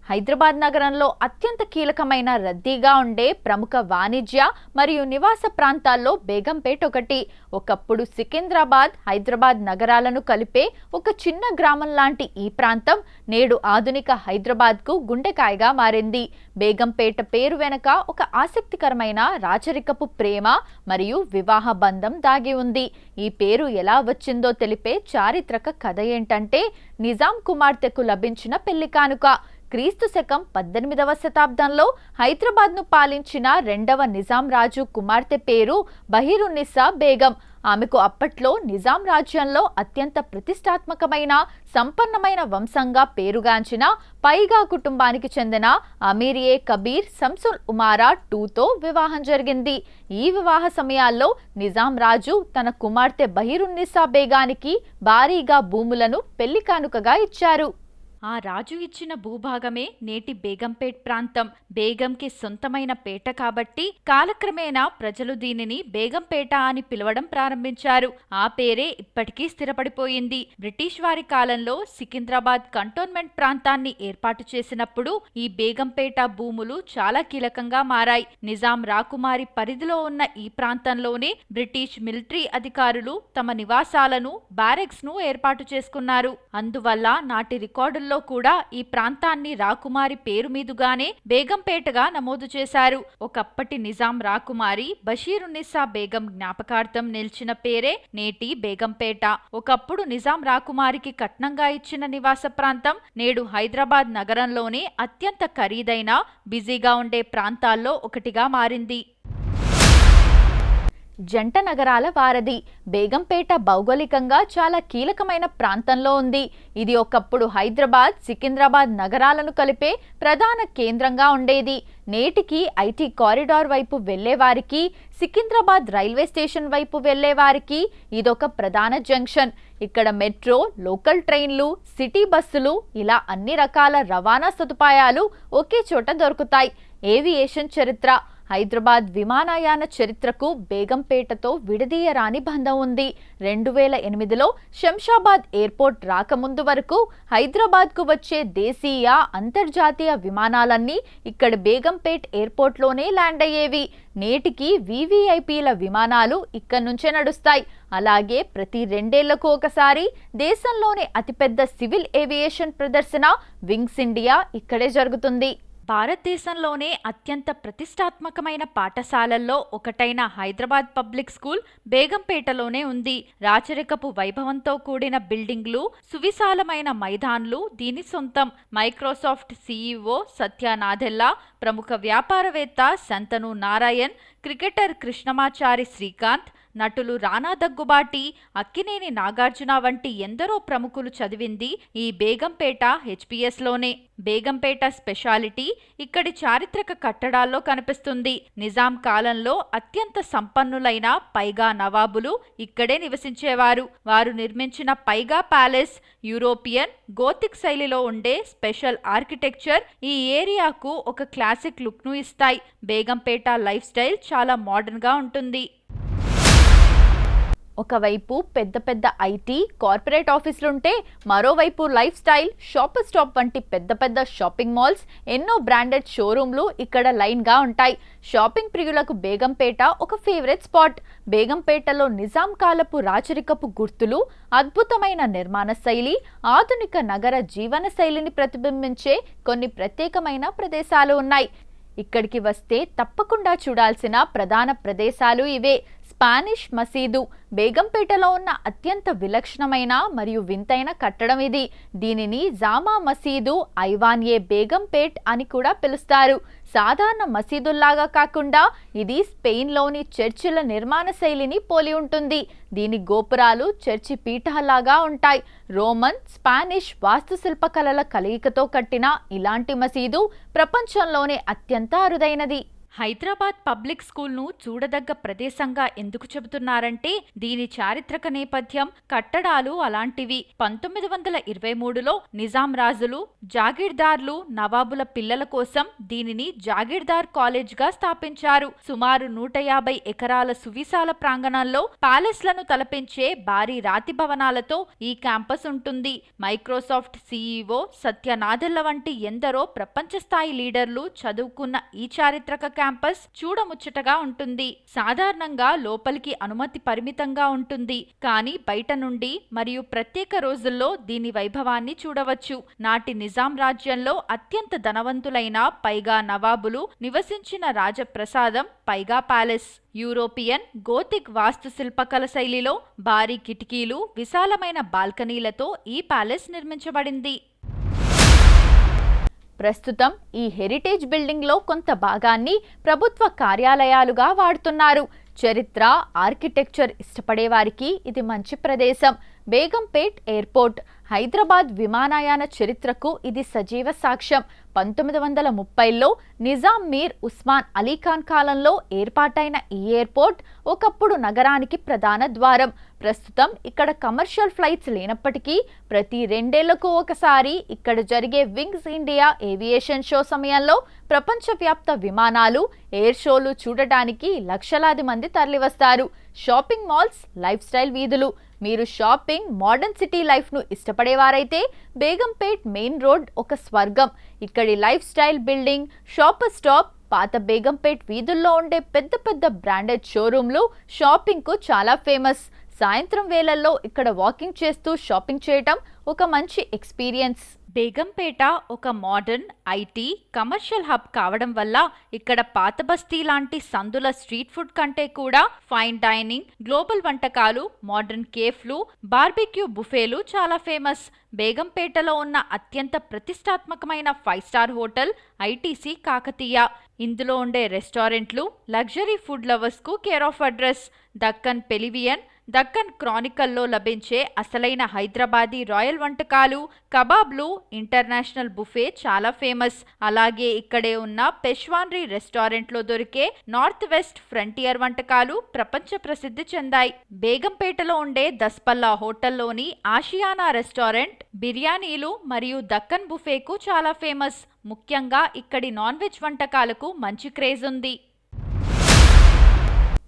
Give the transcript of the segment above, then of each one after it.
హైదరాబాద్ నగరంలో అత్యంత కీలకమైన రద్దీగా ఉండే ప్రముఖ వాణిజ్య మరియు నివాస ప్రాంతాల్లో బేగంపేట్ ఒకటి. ఒకప్పుడు సికింద్రాబాద్, హైదరాబాద్ నగరాలను కలిపే ఒక చిన్న గ్రామం లాంటి ఈ ప్రాంతం నేడు ఆధునిక హైదరాబాద్కు గుండెకాయగా మారింది. బేగంపేట పేరు వెనుక ఒక ఆసక్తికరమైన రాచరికపు ప్రేమ మరియు వివాహ బంధం దాగి ఉంది. ఈ పేరు ఎలా వచ్చిందో తెలిపే చారిత్రక కథ ఏంటంటే నిజాం కుమార్తెకు లభించిన పెళ్లి కానుక. క్రీస్తు శకం 18వ శతాబ్దంలో హైదరాబాద్ను పాలించిన రెండవ నిజాం రాజు కుమార్తె పేరు బహీరున్నిసా బేగం. ఆమెకు అప్పట్లో నిజాం రాజ్యంలో అత్యంత ప్రతిష్టాత్మకమైన సంపన్నమైన వంశంగా పేరుగాంచిన పైగా కుటుంబానికి చెందిన అమీర్-ఏ కబీర్ శంసుల్ ఉమారా టూతో వివాహం జరిగింది. ఈ వివాహ సమయాల్లో నిజాం రాజు తన కుమార్తె బహీరున్నిసా బేగానికి భారీగా భూములను పెళ్లి కానుకగా ఇచ్చారు. ఆ రాజు ఇచ్చిన భూభాగమే నేటి బేగంపేట్ ప్రాంతం. బేగంకి సొంతమైన పేట కాబట్టి కాలక్రమేణా ప్రజలు దీనిని బేగంపేట అని పిలవడం ప్రారంభించారు. ఆ పేరే ఇప్పటికీ స్థిరపడిపోయింది. బ్రిటిష్ వారి కాలంలో సికింద్రాబాద్ కంటోన్మెంట్ ప్రాంతాన్ని ఏర్పాటు చేసినప్పుడు ఈ బేగంపేట భూములు చాలా కీలకంగా మారాయి. నిజాం రాకుమారి పరిధిలో ఉన్న ఈ ప్రాంతంలోనే బ్రిటిష్ మిలిటరీ అధికారులు తమ నివాసాలను, బ్యారెక్స్ ను ఏర్పాటు చేసుకున్నారు. అందువల్ల నాటి రికార్డుల్లో కూడా ఈ ప్రాంతాన్ని రాకుమారి పేరు మీదుగానే బేగంపేటగా నమోదు చేశారు. ఒకప్పటి నిజాం రాకుమారి బషీరున్నిసా బేగం జ్ఞాపకార్థం నిలిచిన పేరే నేటి బేగంపేట. ఒకప్పుడు నిజాం రాకుమారికి కట్నంగా ఇచ్చిన నివాస ప్రాంతం నేడు హైదరాబాద్ నగరంలోనే అత్యంత ఖరీదైన, బిజీగా ఉండే ప్రాంతాల్లో ఒకటిగా మారింది. జంట నగరాల వారధి బేగంపేట భౌగోళికంగా చాలా కీలకమైన ప్రాంతంలో ఉంది. ఇది ఒకప్పుడు హైదరాబాద్, సికింద్రాబాద్ నగరాలను కలిపే ప్రధాన కేంద్రంగా ఉండేది. నేటికి ఐటీ కారిడార్ వైపు వెళ్లేవారికి, సికింద్రాబాద్ రైల్వే స్టేషన్ వైపు వెళ్లేవారికి ఇదొక ప్రధాన జంక్షన్. ఇక్కడ మెట్రో, లోకల్ ట్రైన్లు, సిటీ బస్సులు ఇలా అన్ని రకాల రవాణా సదుపాయాలు ఒకే చోట దొరుకుతాయి. ఏవియేషన్ చరిత్ర హైదరాబాద్ విమానయాన చరిత్రకు బేగంపేటతో విడదీయరాని బంధం ఉంది. 2008లో శంషాబాద్ ఎయిర్పోర్ట్ రాకముందు వరకు హైదరాబాద్కు వచ్చే దేశీయ, అంతర్జాతీయ విమానాలన్నీ ఇక్కడ బేగంపేట్ ఎయిర్పోర్ట్లోనే ల్యాండ్ అయ్యేవి. నేటికి వీవీఐపీల విమానాలు ఇక్కడి నుంచే నడుస్తాయి. అలాగే ప్రతి 2 ఏళ్లకు ఒకసారి దేశంలోనే అతిపెద్ద సివిల్ ఏవియేషన్ ప్రదర్శన వింగ్స్ ఇండియా ఇక్కడే జరుగుతుంది. భారతదేశంలోనే అత్యంత ప్రతిష్టాత్మకమైన పాఠశాలల్లో ఒకటైన హైదరాబాద్ పబ్లిక్ స్కూల్ బేగంపేటలోనే ఉంది. రాచరికపు వైభవంతో కూడిన బిల్డింగ్లు, సువిశాలమైన మైదాన్లు దీని సొంతం. మైక్రోసాఫ్ట్ సీఈఓ సత్య నాదెల్లా, ప్రముఖ వ్యాపారవేత్త శంతను నారాయణ్, క్రికెటర్ కృష్ణమాచారి శ్రీకాంత్, నటులు రానా దగ్గుబాటి, అక్కినేని నాగార్జున వంటి ఎందరో ప్రముఖులు చదివింది ఈ బేగంపేట హెచ్పిఎస్లోనే. బేగంపేట స్పెషాలిటీ ఇక్కడి చారిత్రక కట్టడాల్లో కనిపిస్తుంది. నిజాం కాలంలో అత్యంత సంపన్నులైన పైగా నవాబులు ఇక్కడే నివసించేవారు. వారు నిర్మించిన పైగా ప్యాలెస్ యూరోపియన్, గోతిక్ శైలిలో ఉండే స్పెషల్ ఆర్కిటెక్చర్ ఈ ఏరియాకు ఒక క్లాసిక్ లుక్ను ఇస్తాయి. బేగంపేట లైఫ్ స్టైల్ చాలా మోడర్న్ గా ఉంటుంది. ఒకవైపు పెద్ద పెద్ద ఐటీ, కార్పొరేట్ ఆఫీసులుంటే మరోవైపు లైఫ్ స్టైల్, షాపర్ స్టాప్ వంటి పెద్ద పెద్ద షాపింగ్ మాల్స్, ఎన్నో బ్రాండెడ్ షోరూంలు ఇక్కడ లైన్గా ఉంటాయి. షాపింగ్ ప్రియులకు బేగంపేట ఒక ఫేవరెట్ స్పాట్. బేగంపేటలో నిజాం కాలపు రాచరికపు గుర్తులు, అద్భుతమైన నిర్మాణ శైలి, ఆధునిక నగర జీవన శైలిని ప్రతిబింబించే కొన్ని ప్రత్యేకమైన ప్రదేశాలు ఉన్నాయి. ఇక్కడికి వస్తే తప్పకుండా చూడాల్సిన ప్రధాన ప్రదేశాలు ఇవే. స్పానిష్ మసీదు బేగంపేటలో ఉన్న అత్యంత విలక్షణమైన మరియు వింతైన కట్టడం ఇది. దీనిని జామా మసీదు ఐవాన్-ఏ బేగంపేట్ అని కూడా పిలుస్తారు. సాధారణ మసీదుల్లాగా కాకుండా ఇది స్పెయిన్లోని చర్చిల నిర్మాణ శైలిని పోలి ఉంటుంది. దీని గోపురాలు చర్చి పీఠాల్లాగా ఉంటాయి. రోమన్, స్పానిష్ వాస్తుశిల్పకళల కలయికతో కట్టిన ఇలాంటి మసీదు ప్రపంచంలోనే అత్యంత అరుదైనది. హైదరాబాద్ పబ్లిక్ స్కూల్ను చూడదగ్గ ప్రదేశంగా ఎందుకు చెబుతున్నారంటే దీని చారిత్రక నేపథ్యం, కట్టడాలు అలాంటివి. 1923లో నిజాం రాజులు, జాగీర్దార్లు, నవాబుల పిల్లల కోసం దీనిని జాగీర్దార్ కాలేజ్గా స్థాపించారు. సుమారు 150 ఎకరాల సువిశాల ప్రాంగణంలో ప్యాలెస్లను తలపించే భారీ రాతి భవనాలతో ఈ క్యాంపస్ ఉంటుంది. మైక్రోసాఫ్ట్ సీఈఓ సత్య నాదెళ్ల వంటి ఎందరో ప్రపంచ స్థాయి లీడర్లు చదువుకున్న ఈ చారిత్రక క్యాంపస్ చూడముచ్చటగా ఉంటుంది. సాధారణంగా లోపలికి అనుమతి పరిమితంగా ఉంటుంది, కానీ బయట నుండి మరియు ప్రత్యేక రోజుల్లో దీని వైభవాన్ని చూడవచ్చు. నాటి నిజాం రాజ్యంలో అత్యంత ధనవంతులైన పైగా నవాబులు నివసించిన రాజప్రసాదం, పైగా ప్యాలెస్. యూరోపియన్ గోతిక్ వాస్తు శిల్పకళ శైలిలో భారీ కిటికీలు, విశాలమైన బాల్కనీలతో ఈ ప్యాలెస్ నిర్మించబడింది. ప్రస్తుతం ఈ హెరిటేజ్ బిల్డింగ్లో కొంత భాగాన్ని ప్రభుత్వ కార్యాలయాలుగా వాడుతున్నారు. చరిత్ర, ఆర్కిటెక్చర్ ఇష్టపడేవారికి ఇది మంచి ప్రదేశం. బేగంపేట్ ఎయిర్పోర్ట్ హైదరాబాద్ విమానయాన చరిత్రకు ఇది సజీవ సాక్ష్యం. 1930లో నిజాం మీర్ ఉస్మాన్ అలీఖాన్ కాలంలో ఏర్పాటైన ఈ ఎయిర్పోర్ట్ ఒకప్పుడు నగరానికి ప్రధాన ద్వారం. ప్రస్తుతం ఇక్కడ కమర్షియల్ ఫ్లైట్స్ లేనప్పటికీ ప్రతి 2 ఏళ్లకు ఒకసారి ఇక్కడ జరిగే వింగ్స్ ఇండియా ఏవియేషన్ షో సమయంలో ప్రపంచవ్యాప్త విమానాలు, ఎయిర్ షోలు చూడటానికి లక్షలాది మంది తరలివస్తారు. షాపింగ్ మాల్స్, లైఫ్ స్టైల్ వీధులు. మీరు షాపింగ్, మోడర్న్ సిటీ లైఫ్ను ఇష్టపడేవారైతే బేగంపేట్ మెయిన్ రోడ్ ఒక స్వర్గం. ఇక్కడి life style building, shopper stop, పాత బేగంపేట్ వీధుల్లో ఉండే పెద్ద పెద్ద బ్రాండెడ్ షోరూంలు షాపింగ్కు చాలా ఫేమస్. సాయంత్రం వేళల్లో ఇక్కడ వాకింగ్ చేస్తూ షాపింగ్ చేయటం ఒక మంచి ఎక్స్పీరియన్స్. బేగంపేట ఒక మోడర్న్, ఐటీ, కమర్షియల్ హబ్ కావడం వల్ల ఇక్కడ పాత బస్తీ లాంటి సందుల స్ట్రీట్ ఫుడ్ కంటే కూడా ఫైన్ డైనింగ్, గ్లోబల్ వంటకాలు, మోడర్న్ కేఫ్లు, బార్బిక్యూ బుఫేలు చాలా ఫేమస్. బేగంపేటలో ఉన్న అత్యంత ప్రతిష్టాత్మకమైన 5 స్టార్ హోటల్ ఐటీసీ కాకతీయ. ఇందులో ఉండే రెస్టారెంట్లు లగ్జరీ ఫుడ్ లవర్స్కు care of address. Deccan pavilion, Deccan క్రానికల్లో లభించే అసలైన హైదరాబాదీ రాయల్ వంటకాలు, కబాబ్లు, ఇంటర్నేషనల్ బుఫే చాలా ఫేమస్. అలాగే ఇక్కడే ఉన్న పెష్వాన్రీ రెస్టారెంట్లో దొరికే నార్త్ వెస్ట్ ఫ్రంటియర్ వంటకాలు ప్రపంచ ప్రసిద్ధి చెందాయి. బేగంపేటలో ఉండే దస్పల్లా హోటల్లోని ఆషియానా రెస్టారెంట్ బిర్యానీలు మరియు దక్కన్ బుఫేకు చాలా ఫేమస్. ముఖ్యంగా ఇక్కడి నాన్ వెజ్ వంటకాలకు మంచి క్రేజ్ ఉంది.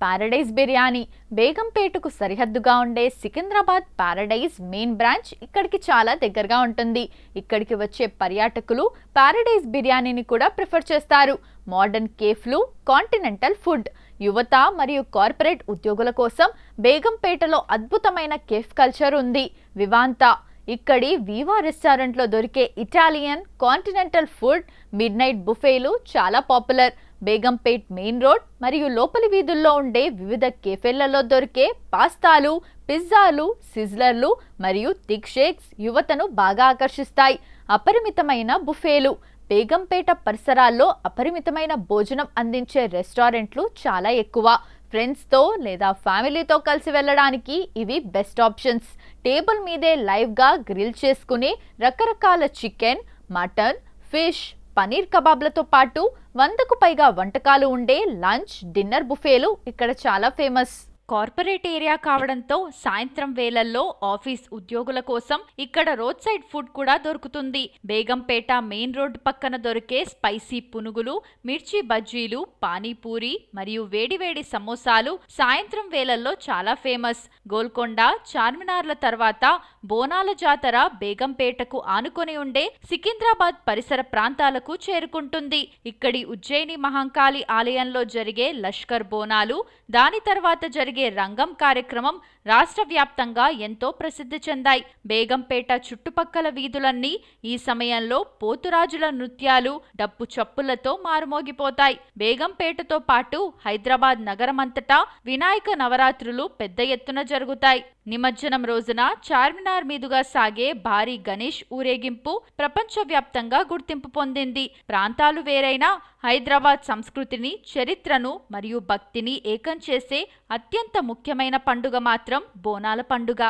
పారడైజ్ బిర్యానీ బేగంపేటకు సరిహద్దుగా ఉండే సికింద్రాబాద్ పారడైజ్ మెయిన్ బ్రాంచ్ ఇక్కడికి చాలా దగ్గరగా ఉంటుంది. ఇక్కడికి వచ్చే పర్యాటకులు పారడైజ్ బిర్యానీని కూడా ప్రిఫర్ చేస్తారు. మోడర్న్ కేఫ్లు, కాంటినెంటల్ ఫుడ్. యువత మరియు కార్పొరేట్ ఉద్యోగుల కోసం బేగంపేటలో అద్భుతమైన కేఫ్ కల్చర్ ఉంది. వివాంతా ఇక్కడి వీవా రెస్టారెంట్లో దొరికే Italian, continental food, midnight బుఫేలు చాలా పాపులర్. బేగంపేట్ మెయిన్ రోడ్ మరియు లోపలి వీధుల్లో ఉండే వివిధ కేఫేలలో దొరికే పాస్తాలు, పిజ్జాలు, సిజ్లర్లు మరియు థిక్ షేక్స్ యువతను బాగా ఆకర్షిస్తాయి. అపరిమితమైన బుఫేలు. బేగంపేట పరిసరాల్లో అపరిమితమైన భోజనం అందించే రెస్టారెంట్లు చాలా ఎక్కువ. ఫ్రెండ్స్తో లేదా ఫ్యామిలీతో కలిసి వెళ్ళడానికి ఇవి బెస్ట్ ఆప్షన్స్. టేబుల్ మీదే లైవ్గా గ్రిల్ చేసుకుని రకరకాల చికెన్, మటన్, ఫిష్, పనీర్ కబాబ్లతో పాటు 100కు పైగా వంటకాలు ఉండే లంచ్, డిన్నర్ బుఫేలు ఇక్కడ చాలా ఫేమస్. కార్పొరేట్ ఏరియా కావడంతో సాయంత్రం వేళల్లో ఆఫీస్ ఉద్యోగుల కోసం ఇక్కడ రోడ్ సైడ్ ఫుడ్ కూడా దొరుకుతుంది. బేగంపేట మెయిన్ రోడ్ పక్కన దొరికే స్పైసీ పునుగులు, మిర్చి బజ్జీలు, పానీపూరి మరియు వేడివేడి సమోసాలు సాయంత్రం వేళల్లో చాలా ఫేమస్. గోల్కొండ, చార్మినార్ల తర్వాత బోనాల జాతర బేగంపేటకు ఆనుకొని ఉండే సికింద్రాబాద్ పరిసర ప్రాంతాలకు చేరుకుంటుంది. ఇక్కడి ఉజ్జయిని మహంకాళి ఆలయంలో జరిగే లష్కర్ బోనాలు, దాని తర్వాత జరిగే రంగం కార్యక్రమం రాష్ట్ర వ్యాప్తంగా ఎంతో ప్రసిద్ధి చెందాయి. బేగంపేట చుట్టుపక్కల వీధులన్నీ ఈ సమయంలో పోతురాజుల నృత్యాలు, డప్పు చప్పులతో మారుమోగిపోతాయి. బేగంపేటతో పాటు హైదరాబాద్ నగరమంతటా వినాయక నవరాత్రులు పెద్ద ఎత్తున జరుగుతాయి. నిమజ్జనం రోజున చార్మినార్ మీదుగా సాగే భారీ గణేష్ ఊరేగింపు ప్రపంచవ్యాప్తంగా గుర్తింపు పొందింది. ప్రాంతాలు వేరైనా హైదరాబాద్ సంస్కృతిని, చరిత్రను మరియు భక్తిని ఏకం చేసే అత్యంత ముఖ్యమైన పండుగ మాత్రం బోనాల పండుగ.